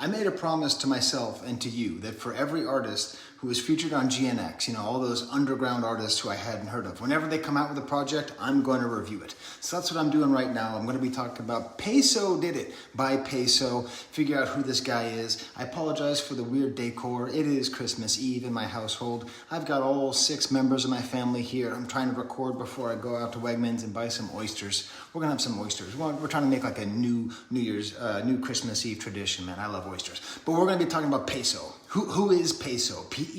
I made a promise to myself and to you that for every artist who was featured on GNX, you know, all those underground artists who I hadn't heard of, whenever they come out with a project, I'm going to review it. So that's what I'm doing right now. I'm going to be talking about Peysoh Did It by Peysoh, figure out who this guy is. I apologize for the weird decor. It is Christmas Eve in my household. I've got all 6 members of my family here. I'm trying to record before I go out to Wegmans and buy some oysters. We're going to have some oysters. We're trying to make like a new New Christmas Eve tradition, man. I love oysters. But we're going to be talking about Peysoh. Who is Peysoh? Peysoh.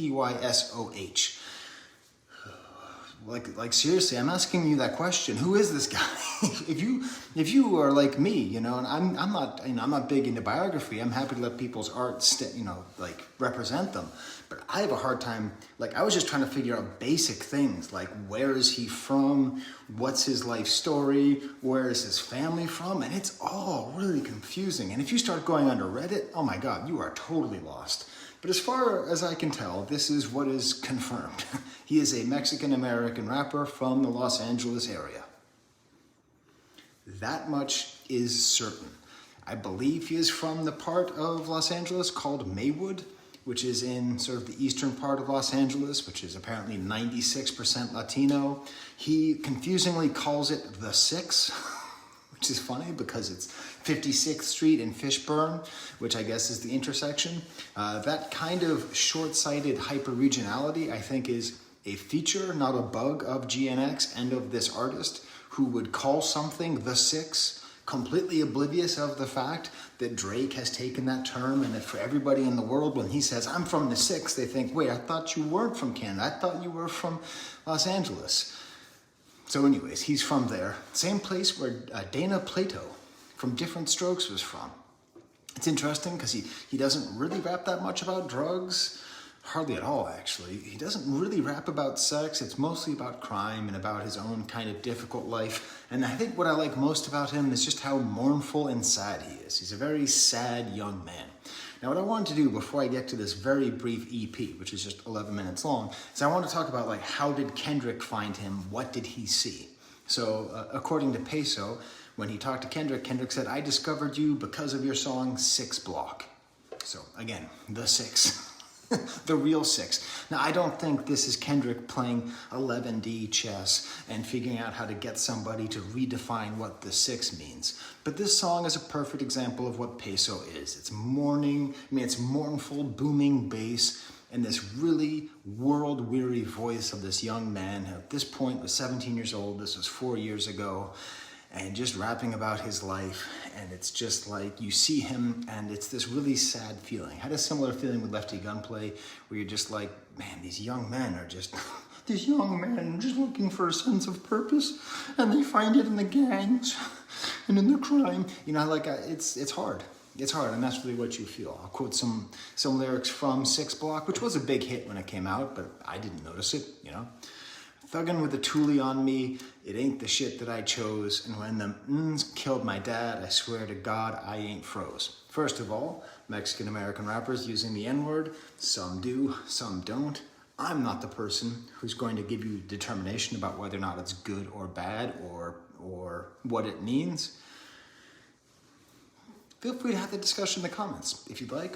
Like seriously, I'm asking you that question. Who is this guy? if you are like me, you know, and I'm not big into biography. I'm happy to let people's art represent them. But I have a hard time. Like, I was just trying to figure out basic things, like where is he from? What's his life story? Where is his family from? And it's all really confusing. And if you start going onto Reddit, oh my God, you are totally lost. But as far as I can tell, this is what is confirmed. He is a Mexican-American rapper from the Los Angeles area. That much is certain. I believe he is from the part of Los Angeles called Maywood, which is in sort of the eastern part of Los Angeles, which is apparently 96% Latino. He confusingly calls it the Six, which is funny because it's 56th Street and Fishburne, which I guess is the intersection. That kind of short-sighted hyper-regionality, I think, is a feature, not a bug, of GNX and of this artist who would call something the Six, completely oblivious of the fact that Drake has taken that term, and that for everybody in the world, when he says, I'm from the Six, they think, wait, I thought you weren't from Canada. I thought you were from Los Angeles. So anyways, he's from there. Same place where Dana Plato from Different Strokes was from. It's interesting because he doesn't really rap that much about drugs. Hardly at all, actually. He doesn't really rap about sex. It's mostly about crime and about his own kind of difficult life. And I think what I like most about him is just how mournful and sad he is. He's a very sad young man. Now, what I wanted to do before I get to this very brief EP, which is just 11 minutes long, is I want to talk about, like, how did Kendrick find him? What did he see? So, according to Peysoh, when he talked to Kendrick, Kendrick said, I discovered you because of your song 6 Block. So, again, the Six. The real Six. Now, I don't think this is Kendrick playing 11D chess and figuring out how to get somebody to redefine what the Six means. But this song is a perfect example of what Peysoh is. It's it's mournful, booming bass, and this really world-weary voice of this young man who at this point was 17 years old. This was 4 years ago. And just rapping about his life, and it's just like, you see him, and it's this really sad feeling. I had a similar feeling with Lefty Gunplay, where you're just like, man, these young men are just looking for a sense of purpose, and they find it in the gangs, and in the crime. You know, like, it's hard. It's hard, and that's really what you feel. I'll quote some lyrics from 6 Block, which was a big hit when it came out, but I didn't notice it, you know. Thuggin' with a toolie on me, it ain't the shit that I chose. And when the killed my dad, I swear to God, I ain't froze. First of all, Mexican-American rappers using the N-word. Some do, some don't. I'm not the person who's going to give you determination about whether or not it's good or bad or what it means. Feel free to have the discussion in the comments if you'd like.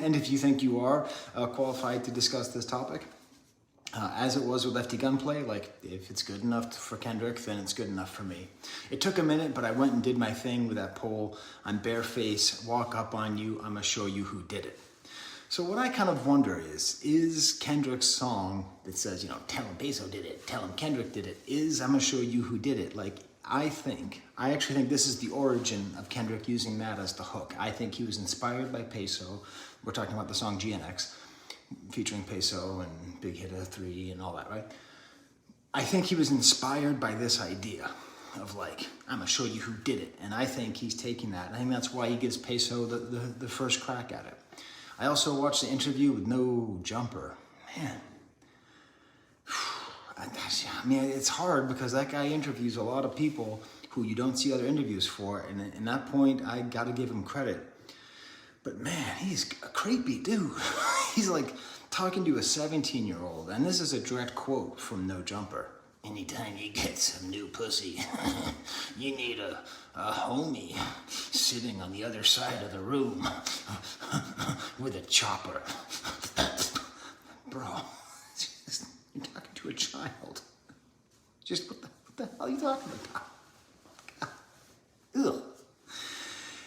and if you think you are qualified to discuss this topic. As it was with Lefty Gunplay, like, if it's good enough for Kendrick, then it's good enough for me. It took a minute, but I went and did my thing with that poll. I'm bareface, walk up on you, I'm gonna show you who did it. So what I kind of wonder is Kendrick's song that says, you know, tell him Peysoh did it, tell him Kendrick did it, I'm gonna show you who did it. Like, I actually think this is the origin of Kendrick using that as the hook. I think he was inspired by Peysoh. We're talking about the song GNX. Featuring Peysoh and Big Hitta 3 and all that, right? I think he was inspired by this idea of, like, I'm gonna show you who did it. And I think he's taking that. I think that's why he gives Peysoh the first crack at it. I also watched the interview with No Jumper. Man, I mean, it's hard because that guy interviews a lot of people who you don't see other interviews for. And at that point, I gotta give him credit. But man, he's a creepy dude. He's like talking to a 17-year-old, and this is a direct quote from No Jumper. anytime you get some new pussy, you need a homie sitting on the other side of the room with a chopper. Bro, you're talking to a child. Just what the hell are you talking about? Ugh.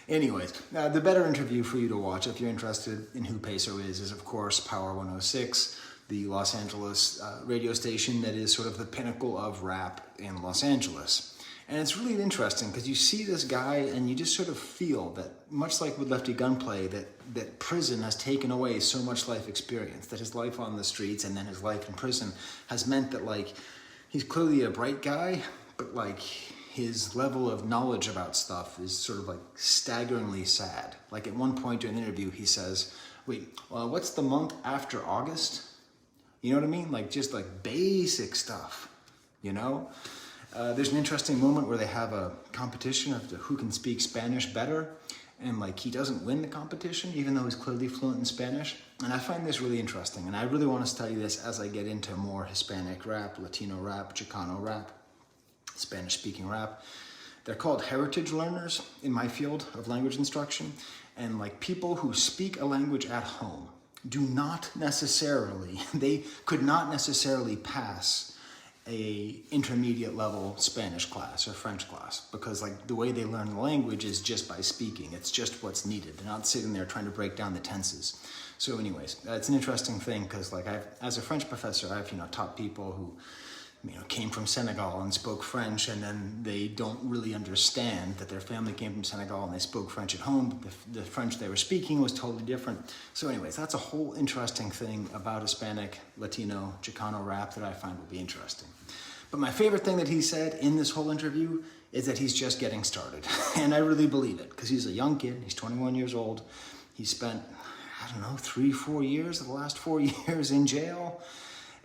Anyways, the better interview for you to watch if you're interested in who Peysoh is of course Power 106, the Los Angeles radio station that is sort of the pinnacle of rap in Los Angeles. And it's really interesting because you see this guy and you just sort of feel that, much like with Lefty Gunplay, that prison has taken away so much life experience, that his life on the streets and then his life in prison has meant that, like, he's clearly a bright guy, but like his level of knowledge about stuff is sort of like staggeringly sad. Like at one point during the interview, he says, wait, what's the month after August? You know what I mean? Like just like basic stuff, you know? There's an interesting moment where they have a competition of who can speak Spanish better. And like he doesn't win the competition, even though he's clearly fluent in Spanish. And I find this really interesting. And I really want to study this as I get into more Hispanic rap, Latino rap, Chicano rap, Spanish speaking rap. They're called heritage learners in my field of language instruction. And like people who speak a language at home do not necessarily, they could not necessarily pass a intermediate level Spanish class or French class, because like the way they learn the language is just by speaking. It's just what's needed. They're not sitting there trying to break down the tenses. So anyways, it's an interesting thing because like as a French professor, I've taught people who came from Senegal and spoke French, and then they don't really understand that their family came from Senegal and they spoke French at home, but the French they were speaking was totally different. So anyways, that's a whole interesting thing about Hispanic, Latino, Chicano rap that I find will be interesting. But my favorite thing that he said in this whole interview is that he's just getting started. And I really believe it, because he's a young kid, he's 21 years old. He spent, 3-4 years of the last 4 years in jail.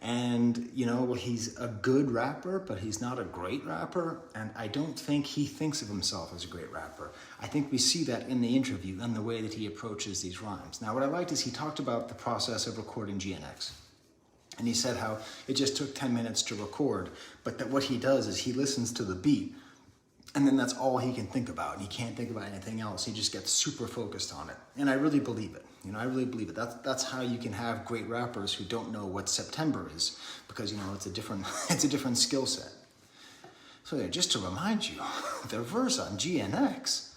And, he's a good rapper, but he's not a great rapper. And I don't think he thinks of himself as a great rapper. I think we see that in the interview and the way that he approaches these rhymes. Now, what I liked is he talked about the process of recording GNX. And he said how it just took 10 minutes to record, but that what he does is he listens to the beat, and then that's all he can think about. And he can't think about anything else. He just gets super focused on it. And I really believe it. I really believe it. That's how you can have great rappers who don't know what September is, because it's a different skill set. So yeah, just to remind you, the verse on GNX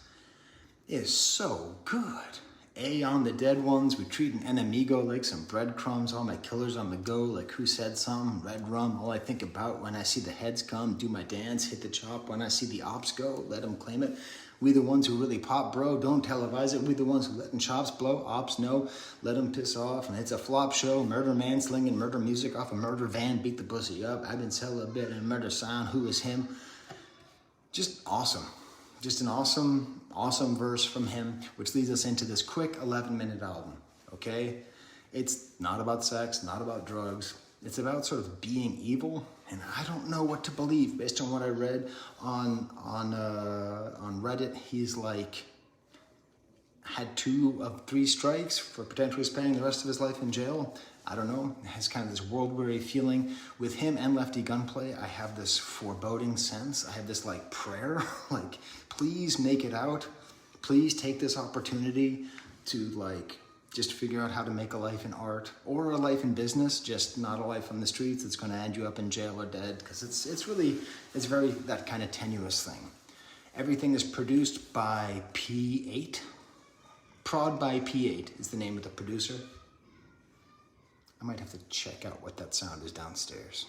is so good. A on the dead ones, we treat an enemigo like some breadcrumbs. All my killers on the go, like who said some? Red rum, all I think about when I see the heads come. Do my dance, hit the chop. When I see the ops go, let them claim it. We the ones who really pop, bro, don't televise it. We the ones who letting chops blow, ops no, let them piss off. And it's a flop show, murder man slinging murder music off a murder van, beat the pussy up. I've been celibate and murder sound, who is him? Just awesome. Just an awesome verse from him, which leads us into this quick 11-minute album, okay? It's not about sex, not about drugs. It's about sort of being evil, and I don't know what to believe based on what I read on Reddit. He's like had 2 of 3 strikes for potentially spending the rest of his life in jail. I don't know. It has kind of this world-weary feeling. With him and Lefty Gunplay, I have this foreboding sense. I have this like prayer, like, please make it out. Please take this opportunity to like just figure out how to make a life in art or a life in business, just not a life on the streets that's going to end you up in jail or dead, because it's very that kind of tenuous thing. Everything is produced by P8. Prod by P8 is the name of the producer. I might have to check out what that sound is downstairs.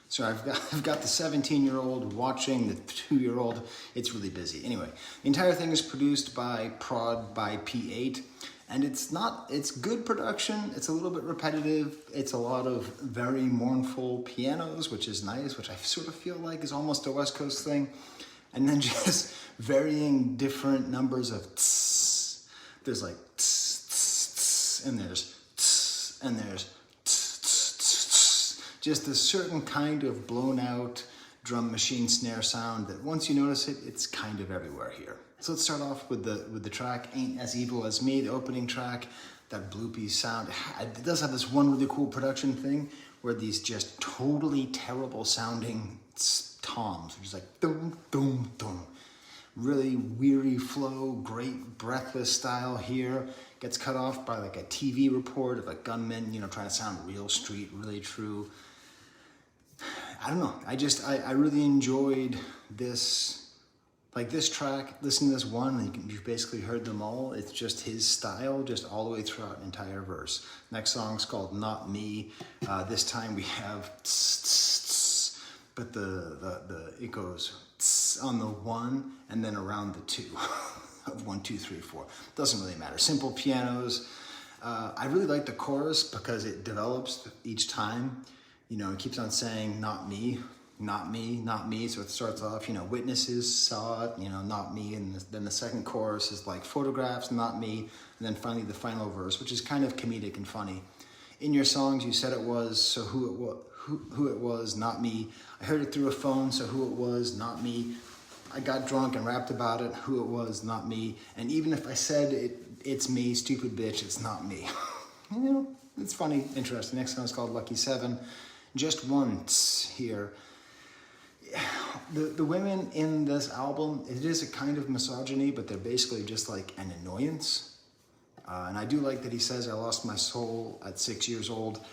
So I've got the 17-year-old watching the 2-year-old. It's really busy. Anyway, the entire thing is produced by Prod by P8, and it's good production. It's a little bit repetitive. It's a lot of very mournful pianos, which is nice, which I sort of feel like is almost a West Coast thing. And then just varying different numbers of tss. There's like tss, tss, tss, and there's tss, and there's just a certain kind of blown out drum machine snare sound that once you notice it, it's kind of everywhere here. So let's start off with the track Ain't As Evil As Me, the opening track, that bloopy sound. It does have this one really cool production thing were these just totally terrible sounding toms, which is like dum, dum, dum. Really weary flow, great breathless style here. Gets cut off by like a TV report of a gunman, you know, trying to sound real street, really true. I don't know. I really enjoyed this, like this track. Listen to this one, and you've basically heard them all. It's just his style, just all the way throughout an entire verse. Next song's called Not Me. This time we have tss, tss, tss, but it goes tss on the one and then around the two of 1, 2, 3, 4. Doesn't really matter. Simple pianos. I really like the chorus because it develops each time. You know, it keeps on saying, not me, not me, not me. So it starts off, you know, witnesses saw it, you know, not me. And then the second chorus is like photographs, not me. And then finally the final verse, which is kind of comedic and funny. In your songs, you said it was, so who it was, not me. I heard it through a phone, so who it was, not me. I got drunk and rapped about it, who it was, not me. And even if I said it's me, stupid bitch, it's not me. You know, it's funny, interesting. Next song is called Lucky 7. Just once here. The women in this album, it is a kind of misogyny, but they're basically just like an annoyance. And I do like that he says, I lost my soul at 6 years old.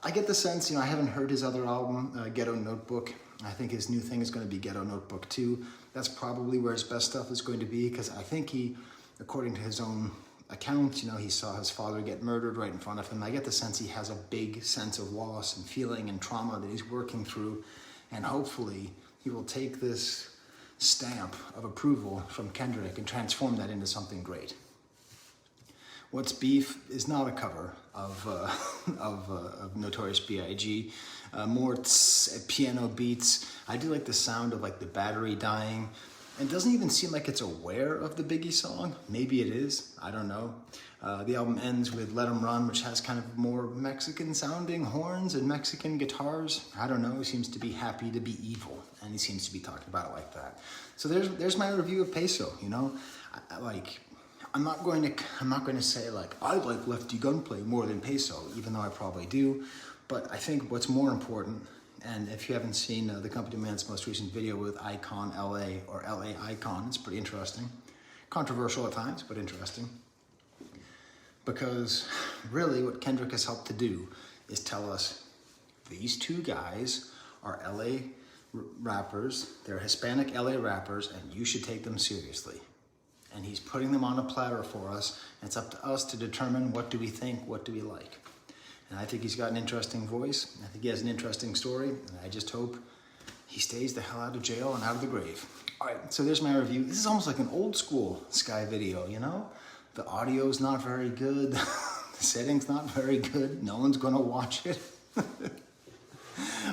I get the sense, you know, I haven't heard his other album, Ghetto Notebook. I think his new thing is going to be Ghetto Notebook 2. That's probably where his best stuff is going to be, because I think he, according to his own account, you know, he saw his father get murdered right in front of him. I get the sense he has a big sense of loss and feeling and trauma that he's working through, and hopefully he will take this stamp of approval from Kendrick and transform that into something great. What's Beef is not a cover of Notorious B.I.G. More piano beats. I do like the sound of like the battery dying. It doesn't even seem like it's aware of the Biggie song. Maybe it is, I don't know. The album ends with Let 'Em Run, which has kind of more Mexican sounding horns and Mexican guitars. I don't know, he seems to be happy to be evil, and he seems to be talking about it like that. So there's my review of Peysoh, you know? I'm not going to say like, I like Lefty Gunplay more than Peysoh, even though I probably do. But I think what's more important, and if you haven't seen the Company Man's most recent video with Icon LA, or LA Icon, it's pretty interesting. Controversial at times, but interesting. Because really what Kendrick has helped to do is tell us these two guys are LA rappers, they're Hispanic LA rappers, and you should take them seriously. And he's putting them on a platter for us, and it's up to us to determine what do we think, what do we like. And I think he's got an interesting voice. I think he has an interesting story. And I just hope he stays the hell out of jail and out of the grave. All right, so there's my review. This is almost like an old school Sky video, you know? The audio's not very good. The setting's not very good. No one's gonna watch it.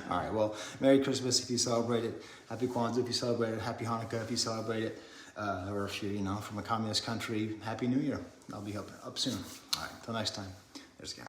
All right, well, Merry Christmas if you celebrate it. Happy Kwanzaa if you celebrate it. Happy Hanukkah if you celebrate it. Or if you're, you know, from a communist country, Happy New Year. I'll be up soon. All right, till next time. There's a guy.